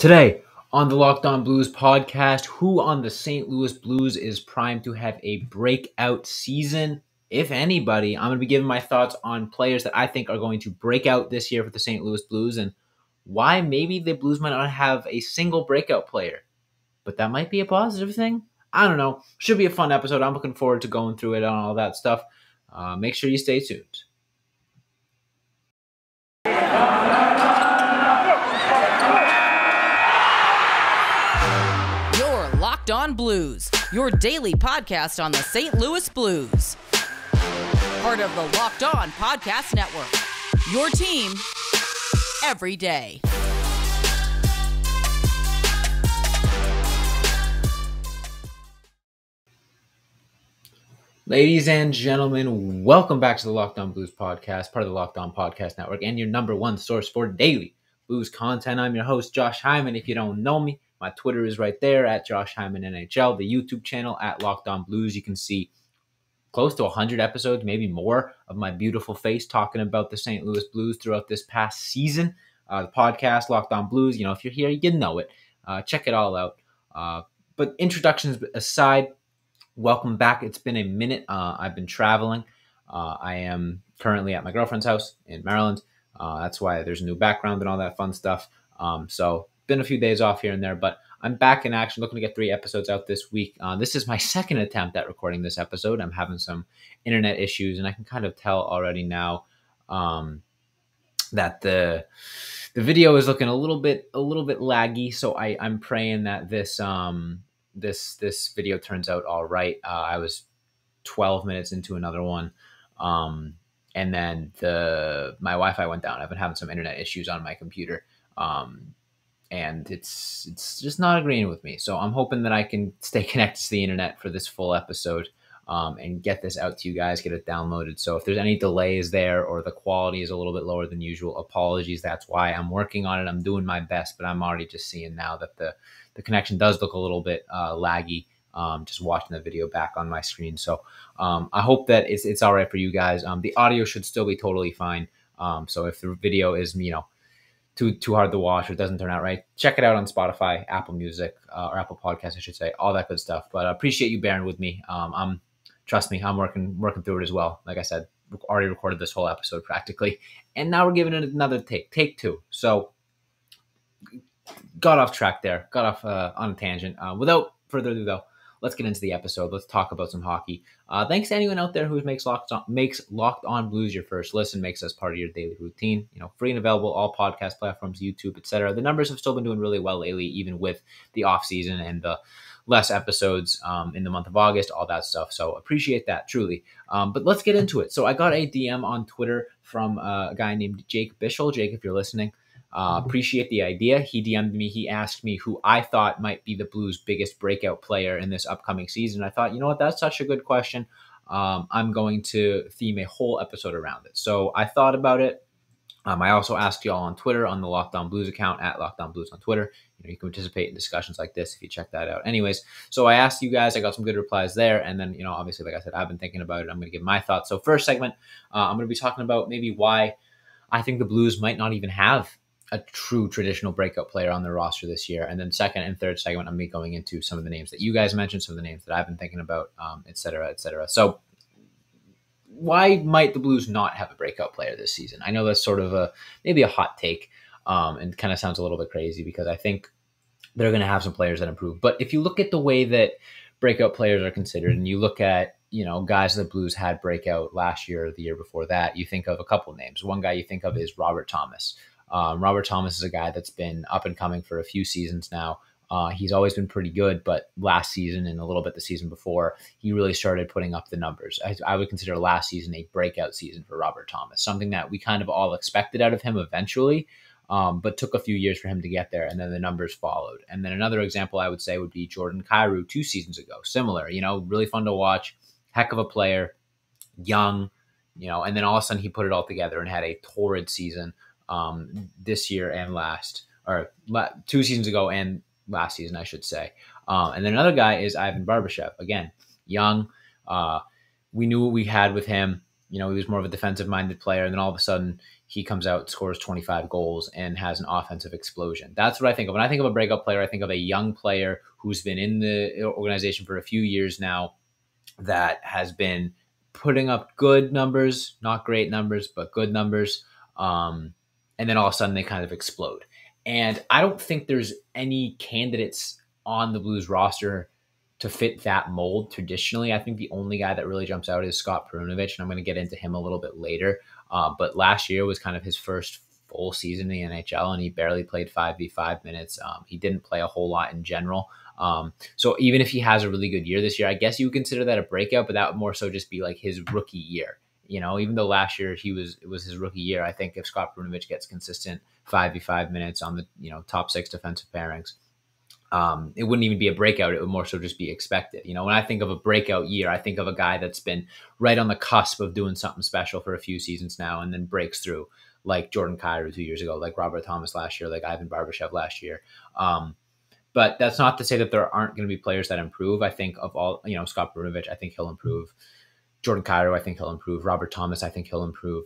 Today on the Locked On Blues podcast, who on the St. Louis Blues is primed to have a breakout season? If anybody, I'm going to be giving my thoughts on players that I think are going to break out this year for the St. Louis Blues and why maybe the Blues might not have a single breakout player. But that might be a positive thing. I don't know. Should be a fun episode. I'm looking forward to going through it and all that stuff. Make sure you stay tuned. Locked On Blues, your daily podcast on the St. Louis Blues. Part of the Locked On Podcast Network, your team every day. Ladies and gentlemen, welcome back to the Locked On Blues podcast, part of the Locked On Podcast Network, and your number one source for daily Blues content. I'm your host, Josh Hyman. If you don't know me, my Twitter is right there at Josh Hyman NHL, the YouTube channel at Locked On Blues. You can see close to 100 episodes, maybe more, of my beautiful face talking about the St. Louis Blues throughout this past season. The podcast, Locked On Blues, if you're here, you know it. Check it all out. But introductions aside, welcome back. It's been a minute. I've been traveling. I am currently at my girlfriend's house in Maryland. That's why there's a new background and all that fun stuff. So been a few days off here and there, but I'm back in action, looking to get 3 episodes out this week. This is my second attempt at recording this episode. I'm having some internet issues, and I can kind of tell already now that the video is looking a little bit laggy. So I'm praying that this video turns out all right. I was 12 minutes into another one, and then my Wi-Fi went down. I've been having some internet issues on my computer. And it's just not agreeing with me. So I'm hoping that I can stay connected to the internet for this full episode and get this out to you guys, get it downloaded. So if there's any delays there or the quality is a little bit lower than usual, apologies. That's why I'm working on it. I'm doing my best, but I'm already just seeing now that the connection does look a little bit laggy, just watching the video back on my screen. So I hope that it's all right for you guys. The audio should still be totally fine. So if the video is, too hard to watch or it doesn't turn out right, check it out on Spotify, Apple Music, or Apple Podcasts, I should say, all that good stuff. But I appreciate you bearing with me. Trust me, I'm working through it as well. Like I said, already recorded this whole episode practically, and now we're giving it another take 2. So got off track there, got off on a tangent. Without further ado, though, let's get into the episode. Let's talk about some hockey. Thanks to anyone out there who makes Locked On Blues your first listen, makes us part of your daily routine. Free and available, all podcast platforms, YouTube, etc. The numbers have still been doing really well lately, even with the off season and the less episodes in the month of August, all that stuff. So appreciate that, truly. But let's get into it. So I got a DM on Twitter from a guy named Jake Bischel. Jake, if you're listening, appreciate the idea. He DM'd me. He asked me who I thought might be the Blues' biggest breakout player in this upcoming season. I thought, that's such a good question. I'm going to theme a whole episode around it. So I thought about it. I also asked y'all on Twitter, on the Locked On Blues account, at Locked On Blues on Twitter. You can participate in discussions like this if you check that out. Anyways, so I asked you guys. I got some good replies there. And then, obviously, like I said, I've been thinking about it. I'm going to give my thoughts. So first segment, I'm going to be talking about maybe why I think the Blues might not even have a true traditional breakout player on their roster this year. And then second and third segment, I'm going to be going into some of the names that you guys mentioned, some of the names that I've been thinking about, et cetera, et cetera. So why might the Blues not have a breakout player this season? I know that's sort of maybe a hot take, and kind of sounds a little bit crazy because I think they're going to have some players that improve. But if you look at the way that breakout players are considered, and you look at, guys that the Blues had breakout last year or the year before that, you think of a couple of names. One guy you think of is Robert Thomas. Robert Thomas is a guy that's been up and coming for a few seasons now. He's always been pretty good, but last season and a little bit the season before, he really started putting up the numbers. I would consider last season a breakout season for Robert Thomas, something that we kind of all expected out of him eventually, but took a few years for him to get there, and then the numbers followed. And then another example I would say would be Jordan Kairu 2 seasons ago. Similar, really fun to watch, heck of a player, young, and then all of a sudden he put it all together and had a torrid season this year and 2 seasons ago and last season, I should say. And then another guy is Ivan Barbershev. Again, young. We knew what we had with him. he was more of a defensive-minded player, and then all of a sudden he comes out, scores 25 goals, and has an offensive explosion. That's what I think of. When I think of a breakout player, I think of a young player who's been in the organization for a few years now that has been putting up good numbers, not great numbers, but good numbers. And then all of a sudden they kind of explode. And I don't think there's any candidates on the Blues roster to fit that mold traditionally. I think the only guy that really jumps out is Scott Prunovich, and I'm going to get into him a little bit later. But last year was kind of his first full season in the NHL, and he barely played 5v5 minutes. He didn't play a whole lot in general. So even if he has a really good year this year, I guess you would consider that a breakout, but that would more so just be like his rookie year. Even though last year it was his rookie year, I think if Scott Prunovich gets consistent 5v5 minutes on the top 6 defensive pairings, it wouldn't even be a breakout. It would more so just be expected. When I think of a breakout year, I think of a guy that's been right on the cusp of doing something special for a few seasons now and then breaks through, like Jordan Kairu 2 years ago, like Robert Thomas last year, like Ivan Barbershev last year. But that's not to say that there aren't going to be players that improve. I think of all, Scott Prunovich, I think he'll improve. Jordan Cairo, I think he'll improve. Robert Thomas, I think he'll improve.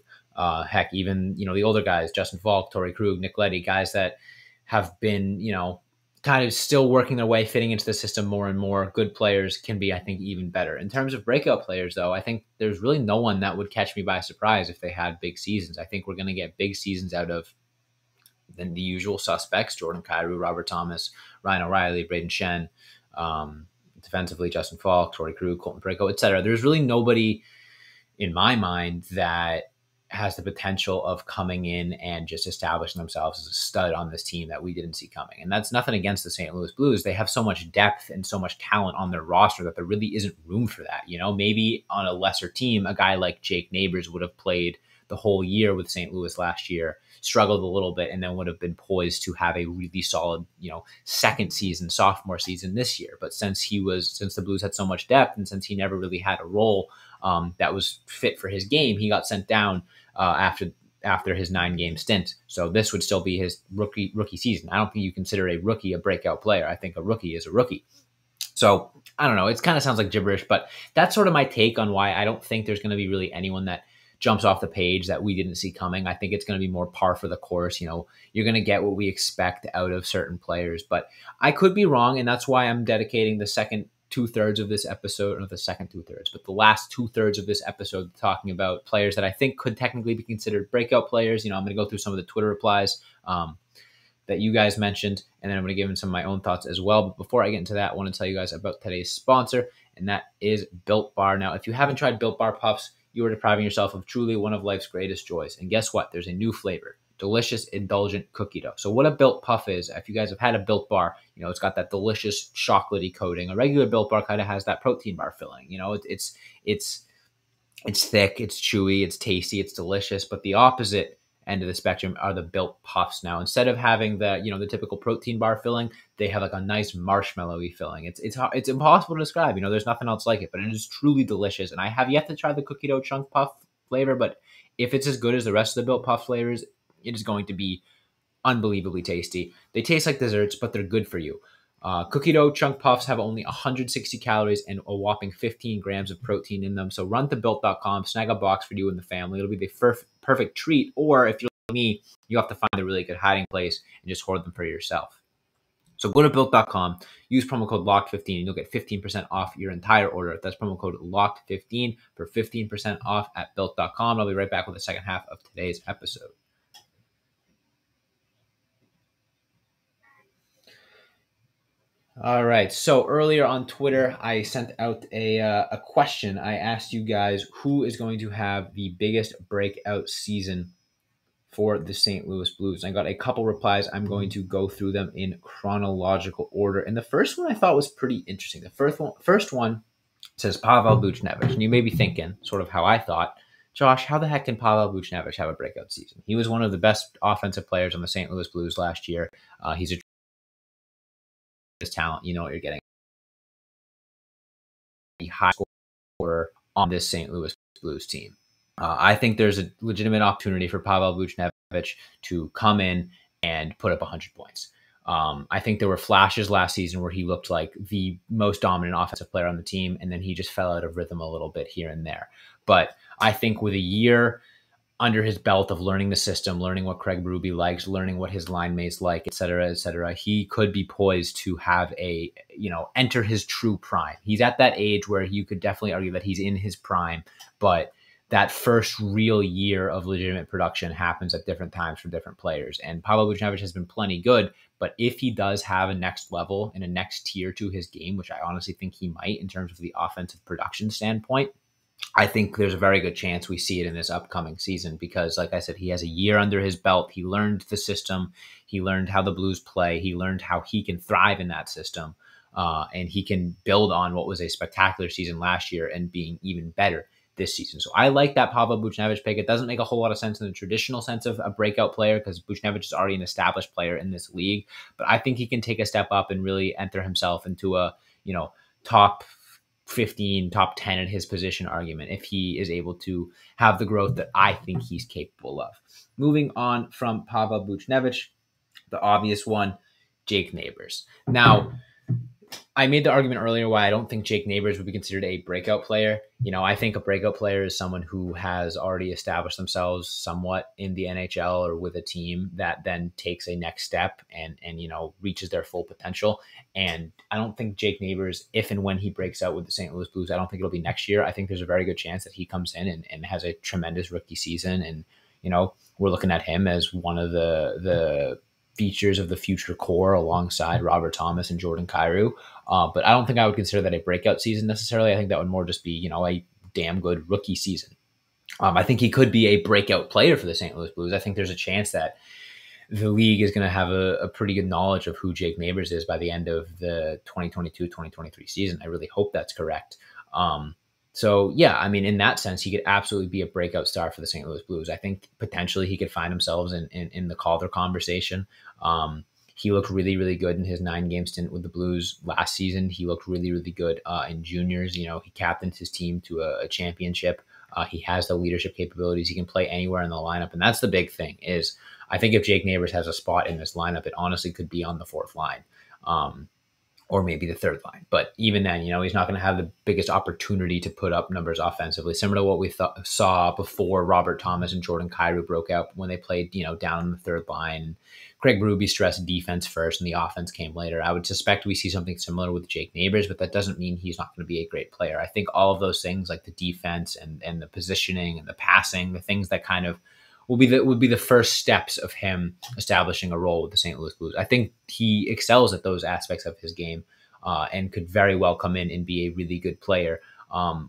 Heck, even, the older guys, Justin Falk, Torrey Krug, Nick Leddy, guys that have been, kind of still working their way, fitting into the system more and more. Good players can be, I think, even better. In terms of breakout players, though, I think there's really no one that would catch me by surprise if they had big seasons. I think we're going to get big seasons out of the usual suspects: Jordan Kairu, Robert Thomas, Ryan O'Reilly, Braden Shen, defensively, Justin Falk, Torrey Krug, Colton Parayko, etc. There's really nobody in my mind that has the potential of coming in and just establishing themselves as a stud on this team that we didn't see coming. And that's nothing against the St. Louis Blues. They have so much depth and so much talent on their roster that there really isn't room for that. Maybe on a lesser team, a guy like Jake Neighbors would have played the whole year with St. Louis last year, struggled a little bit, and then would have been poised to have a really solid, second season, sophomore season this year. But since the Blues had so much depth, and since he never really had a role that was fit for his game, he got sent down after his 9-game stint. So this would still be his rookie season. I don't think you consider a rookie a breakout player. I think a rookie is a rookie. So I don't know. It kind of sounds like gibberish, but that's sort of my take on why I don't think there's going to be really anyone that jumps off the page that we didn't see coming. I think it's going to be more par for the course. You're going to get what we expect out of certain players, but I could be wrong. And that's why I'm dedicating the second 2/3 of this episode, not the second 2/3, but the last 2/3 of this episode talking about players that I think could technically be considered breakout players. I'm going to go through some of the Twitter replies that you guys mentioned, and then I'm going to give them some of my own thoughts as well. But before I get into that, I want to tell you guys about today's sponsor, and that is Built Bar. Now, if you haven't tried Built Bar Puffs, you are depriving yourself of truly one of life's greatest joys. And guess what? There's a new flavor: delicious, indulgent cookie dough. So what a Built Puff is, if you guys have had a Built Bar, it's got that delicious chocolatey coating. A regular Built Bar kind of has that protein bar filling. It's thick, it's chewy, it's tasty, it's delicious. But the opposite end of the spectrum are the Built Puffs. Now, instead of having the typical protein bar filling, they have like a nice marshmallowy filling. It's impossible to describe. There's nothing else like it, but it is truly delicious. And I have yet to try the cookie dough chunk puff flavor, but if it's as good as the rest of the Built Puff flavors, it is going to be unbelievably tasty. They taste like desserts, but they're good for you. Cookie dough chunk puffs have only 160 calories and a whopping 15 grams of protein in them. So run to built.com, snag a box for you and the family. It'll be the perfect treat. Or if you're like me, you have to find a really good hiding place and just hoard them for yourself. So go to built.com, use promo code LOCKED15, and you'll get 15% off your entire order. That's promo code LOCKED15 for 15% off at built.com. I'll be right back with the second half of today's episode. All right. So earlier on Twitter, I sent out a question. I asked you guys who is going to have the biggest breakout season for the St. Louis Blues. I got a couple replies. I'm going to go through them in chronological order. And the first one I thought was pretty interesting. The first one says Pavel Buchnevich. And you may be thinking, sort of how I thought, Josh, how the heck can Pavel Buchnevich have a breakout season? He was one of the best offensive players on the St. Louis Blues last year. He's a talent. You know what you're getting. A high scorer on this St. Louis Blues team. I think there's a legitimate opportunity for Pavel Buchnevich to come in and put up 100 points. I think there were flashes last season where he looked like the most dominant offensive player on the team, and then he just fell out of rhythm a little bit here and there. But I think with a year under his belt of learning the system, learning what Craig Berube likes, learning what his line mates like, et cetera, he could be poised to have enter his true prime. He's at that age where you could definitely argue that he's in his prime, but that first real year of legitimate production happens at different times for different players. And Pavel Buchnevich has been plenty good, but if he does have a next level and a next tier to his game, which I honestly think he might in terms of the offensive production standpoint, I think there's a very good chance we see it in this upcoming season because, like I said, he has a year under his belt. He learned the system. He learned how the Blues play. He learned how he can thrive in that system. And he can build on what was a spectacular season last year and being even better this season. So I like that Pavel Buchnevich pick. It doesn't make a whole lot of sense in the traditional sense of a breakout player because Buchnevich is already an established player in this league. But I think he can take a step up and really enter himself into a, top 15, top 10 at his position argument if he is able to have the growth that I think he's capable of. Moving on from Pavel Buchnevich, the obvious one, Jake Neighbors. Now, I made the argument earlier why I don't think Jake Neighbors would be considered a breakout player. I think a breakout player is someone who has already established themselves somewhat in the NHL or with a team that then takes a next step and reaches their full potential. And I don't think Jake Neighbors, if and when he breaks out with the St. Louis Blues, I don't think it'll be next year. I think there's a very good chance that he comes in and has a tremendous rookie season. And, we're looking at him as one of the features of the future core alongside Robert Thomas and Jordan Kairu. But I don't think I would consider that a breakout season necessarily. I think that would more just be, a damn good rookie season. I think he could be a breakout player for the St. Louis Blues. I think there's a chance that the league is going to have a pretty good knowledge of who Jake Neighbors is by the end of the 2022-2023 season. I really hope that's correct. So yeah, in that sense, he could absolutely be a breakout star for the St. Louis Blues. I think potentially he could find himself in the Calder conversation. He looked really, really good in his 9-game stint with the Blues last season. He looked really, really good in juniors. He captained his team to a championship. He has the leadership capabilities. He can play anywhere in the lineup. And that's the big thing is I think if Jake Neighbors has a spot in this lineup, it honestly could be on the 4th line. Or maybe the 3rd line. But even then, he's not going to have the biggest opportunity to put up numbers offensively, similar to what we saw before Robert Thomas and Jordan Kairu broke out when they played, down in the 3rd line. Craig Berube stressed defense first and the offense came later. I would suspect we see something similar with Jake Neighbors, but that doesn't mean he's not going to be a great player. I think all of those things like the defense and the positioning and the passing, the things that kind of would be the first steps of him establishing a role with the St. Louis Blues. I think he excels at those aspects of his game and could very well come in and be a really good player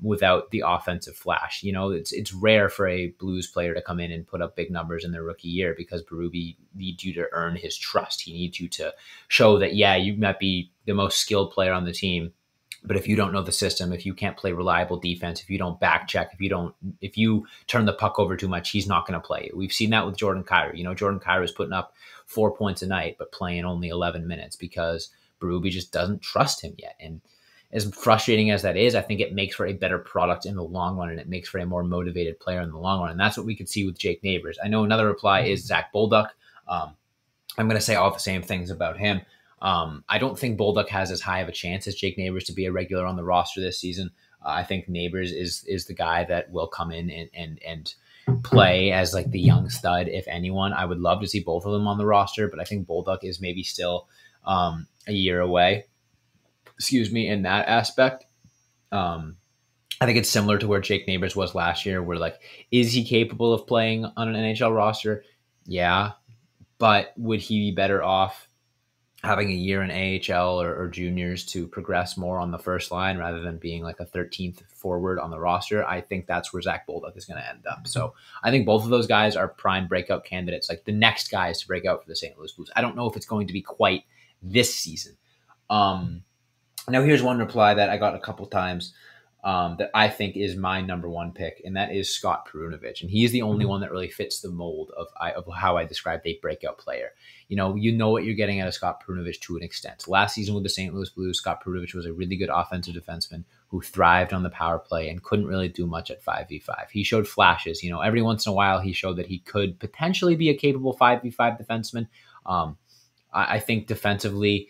without the offensive flash. It's rare for a Blues player to come in and put up big numbers in their rookie year because Berube needs you to earn his trust. He needs you to show that, yeah, you might be the most skilled player on the team, but if you don't know the system, if you can't play reliable defense, if you don't back check, if you turn the puck over too much, he's not going to play. We've seen that with Jordan Kairu. Jordan Kairu is putting up 4 points a night, but playing only 11 minutes because Berube just doesn't trust him yet. And as frustrating as that is, I think it makes for a better product in the long run, and it makes for a more motivated player in the long run. And that's what we could see with Jake Neighbors. I know another reply is Zach Bolduck. I'm going to say all the same things about him. I don't think Bolduck has as high of a chance as Jake Neighbors to be a regular on the roster this season. I think Neighbors is the guy that will come in and play as like the young stud, if anyone. I would love to see both of them on the roster, but I think Bolduck is maybe still a year away, in that aspect. I think it's similar to where Jake Neighbors was last year, where is he capable of playing on an NHL roster? Yeah, but would he be better off having a year in AHL or juniors to progress more on the first line rather than being like a 13th forward on the roster? I think that's where Zach Bolduck is going to end up. So I think both of those guys are prime breakout candidates, like the next guys to break out for the St. Louis Blues. I don't know if it's going to be quite this season. Now here's one reply that I got a couple times that I think is my number one pick, and that is Scott Prunovich. And he is the only one that really fits the mold of how I described a breakout player. You know what you're getting out of Scott Prunovich to an extent. Last season with the St. Louis Blues, Scott Prunovich was a really good offensive defenseman who thrived on the power play and couldn't really do much at 5v5. He showed flashes. Every once in a while he showed that he could potentially be a capable 5v5 defenseman. I think defensively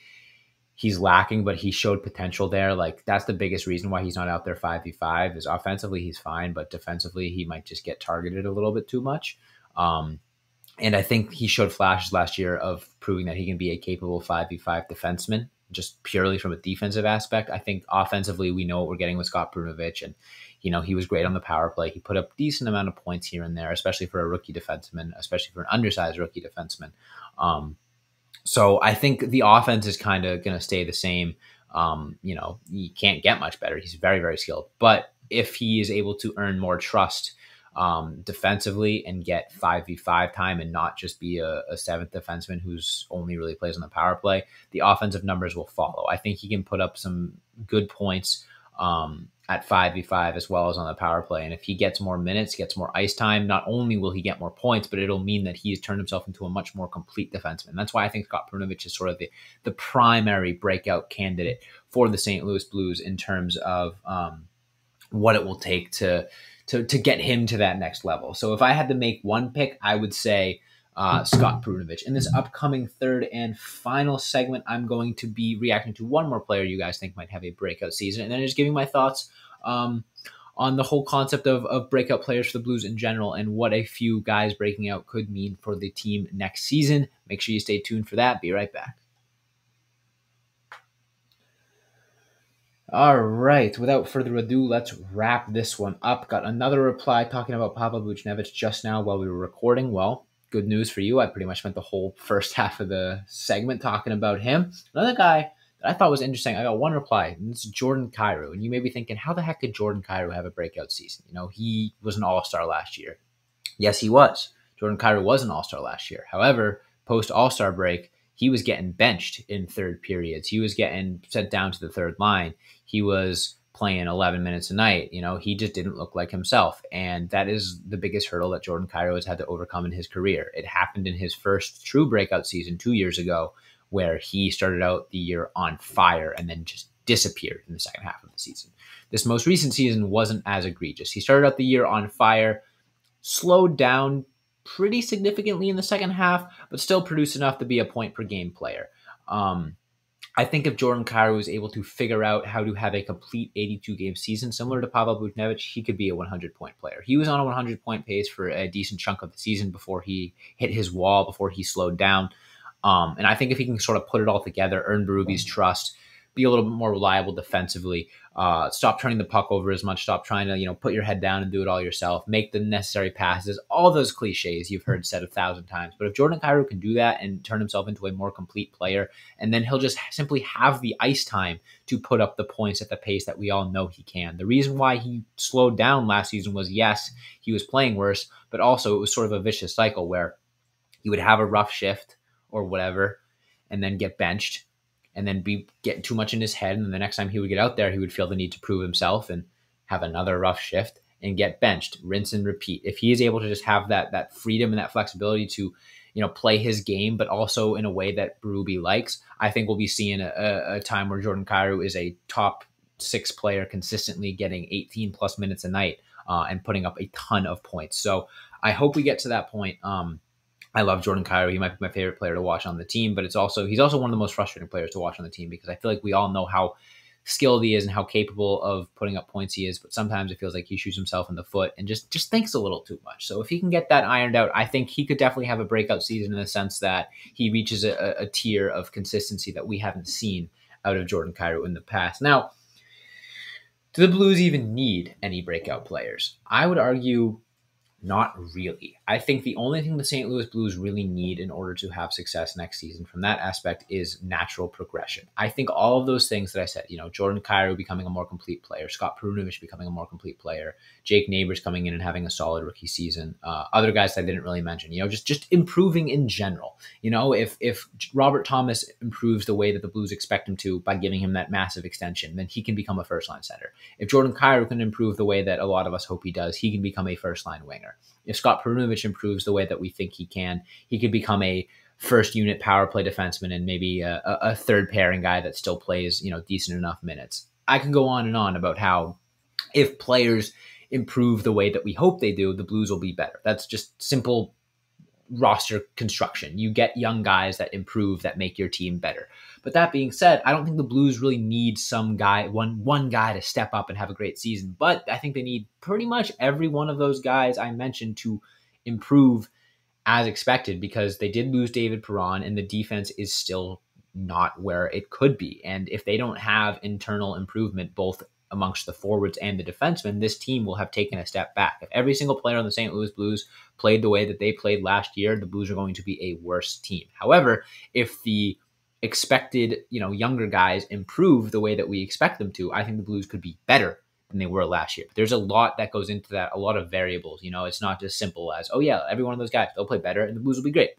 he's lacking, but he showed potential there. Like that's the biggest reason why he's not out there 5v5 is offensively he's fine, but defensively he might just get targeted a little bit too much. And I think he showed flashes last year of proving that he can be a capable 5v5 defenseman, just purely from a defensive aspect. I think offensively, we know what we're getting with Scott Prunovich, and he was great on the power play. He put up decent amount of points here and there, especially for a rookie defenseman, especially for an undersized rookie defenseman. So I think the offense is kind of going to stay the same. He can't get much better. He's very, very skilled, but if he is able to earn more trust defensively and get 5v5 time and not just be a seventh defenseman who's only really plays on the power play, the offensive numbers will follow. I think he can put up some good points at 5v5 as well as on the power play. And if he gets more minutes, gets more ice time, not only will he get more points, but it'll mean that he has turned himself into a much more complete defenseman. That's why I think Scott Prunovich is sort of the primary breakout candidate for the St. Louis Blues in terms of what it will take to get him to that next level. So if I had to make one pick, I would say Scott Prunovich. In this upcoming third and final segment, I'm going to be reacting to one more player you guys think might have a breakout season, and then just giving my thoughts on the whole concept of breakout players for the Blues in general and what a few guys breaking out could mean for the team next season. Make sure you stay tuned for that. Be right back. All right, without further ado, let's wrap this one up. Got another reply talking about Pavel Buchnevich just now while we were recording. Well, good news for you. I pretty much spent the whole first half of the segment talking about him. Another guy that I thought was interesting, I got one reply, and it's Jordan Kairu. And you may be thinking, how the heck could Jordan Kairu have a breakout season? He was an all-star last year. Yes, he was. Jordan Kairu was an all-star last year. However, post-all-star break, he was getting benched in third periods. He was getting sent down to the third line. He was playing 11 minutes a night. He just didn't look like himself. And that is the biggest hurdle that Jordan Kairu has had to overcome in his career. It happened in his first true breakout season 2 years ago, where he started out the year on fire and then just disappeared in the second half of the season. This most recent season wasn't as egregious. He started out the year on fire, slowed down pretty significantly in the second half, but still produced enough to be a point per game player. I think if Jordan Kairu is able to figure out how to have a complete 82-game season, similar to Pavel Buchnevich, he could be a 100-point player. He was on a 100-point pace for a decent chunk of the season before he hit his wall, before he slowed down. And I think if he can sort of put it all together, earn Berube's trust, be a little bit more reliable defensively, stop turning the puck over as much, stop trying to, put your head down and do it all yourself, make the necessary passes, all those cliches you've heard said 1,000 times. But if Jordan Kairu can do that and turn himself into a more complete player, and then he'll just simply have the ice time to put up the points at the pace that we all know he can. The reason why he slowed down last season was, yes, he was playing worse, but also it was sort of a vicious cycle where he would have a rough shift or whatever, and then get benched, and then be getting too much in his head. And the next time he would get out there, he would feel the need to prove himself and have another rough shift and get benched, rinse and repeat. If he is able to just have that freedom and that flexibility to, play his game, but also in a way that Berube likes, I think we'll be seeing a time where Jordan Kairu is a top 6 player consistently getting 18 plus minutes a night and putting up a ton of points. So I hope we get to that point. I love Jordan Kairu. He might be my favorite player to watch on the team, but he's also one of the most frustrating players to watch on the team because I feel like we all know how skilled he is and how capable of putting up points he is, but sometimes it feels like he shoots himself in the foot and just thinks a little too much. So if he can get that ironed out, I think he could definitely have a breakout season in the sense that he reaches a tier of consistency that we haven't seen out of Jordan Kairu in the past. Now, do the Blues even need any breakout players? I would argue not really. I think the only thing the St. Louis Blues really need in order to have success next season from that aspect is natural progression. I think all of those things that I said, Jordan Kairu becoming a more complete player, Scott Prunovich becoming a more complete player, Jake Neighbors coming in and having a solid rookie season, other guys that I didn't really mention, just improving in general. If Robert Thomas improves the way that the Blues expect him to by giving him that massive extension, then he can become a first-line center. If Jordan Kairu can improve the way that a lot of us hope he does, he can become a first-line winger. If Scott Prunovich improves the way that we think he could become a first unit power play defenseman and maybe a third pairing guy that still plays, decent enough minutes. I can go on and on about how if players improve the way that we hope they do, the Blues will be better. That's just simple roster construction. You get young guys that improve, that make your team better. But that being said, I don't think the Blues really need some guy, one guy to step up and have a great season. But I think they need pretty much every one of those guys I mentioned to improve as expected, because they did lose David Perron and the defense is still not where it could be. And if they don't have internal improvement, both amongst the forwards and the defensemen, this team will have taken a step back. If every single player on the St. Louis Blues played the way that they played last year, the Blues are going to be a worse team. However, if the expected, younger guys improve the way that we expect them to, I think the Blues could be better than they were last year. There's a lot that goes into that, a lot of variables. It's not just simple as, oh yeah, every one of those guys, they'll play better and the Blues will be great.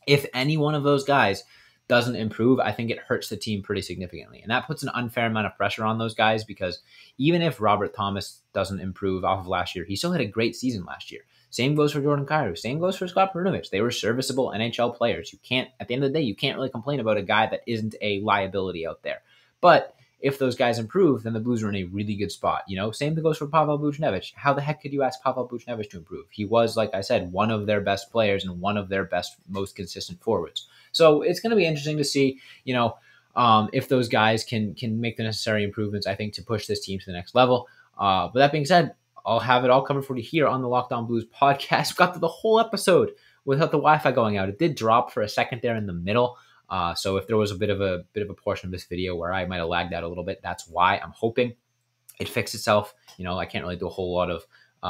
If any one of those guys doesn't improve, I think it hurts the team pretty significantly. And that puts an unfair amount of pressure on those guys, because even if Robert Thomas doesn't improve off of last year, he still had a great season last year. Same goes for Jordan Kairu. Same goes for Scott Prunovich. They were serviceable NHL players. At the end of the day, you can't really complain about a guy that isn't a liability out there. But if those guys improve, then the Blues are in a really good spot. Same thing goes for Pavel Buchnevich. How the heck could you ask Pavel Buchnevich to improve? He was, like I said, one of their best players and one of their best, most consistent forwards. So it's going to be interesting to see, if those guys can make the necessary improvements, I think, to push this team to the next level. But that being said, I'll have it all covered for you here on the Locked On Blues podcast. We got through the whole episode without the Wi-Fi going out. It did drop for a second there in the middle. So if there was a bit of a portion of this video where I might have lagged out a little bit, that's why. I'm hoping it fixed itself. I can't really do a whole lot of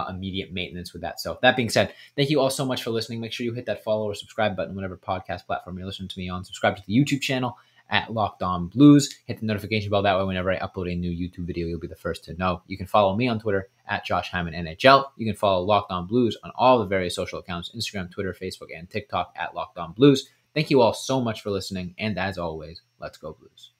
immediate maintenance with that. So that being said, thank you all so much for listening. Make sure you hit that follow or subscribe button, whatever podcast platform you're listening to me on. Subscribe to the YouTube channel at Locked On Blues. Hit the notification bell. That way, whenever I upload a new YouTube video, you'll be the first to know. You can follow me on Twitter at Josh Hyman NHL. You can follow Locked On Blues on all the various social accounts, Instagram, Twitter, Facebook, and TikTok at Locked On Blues. Thank you all so much for listening. And as always, let's go Blues.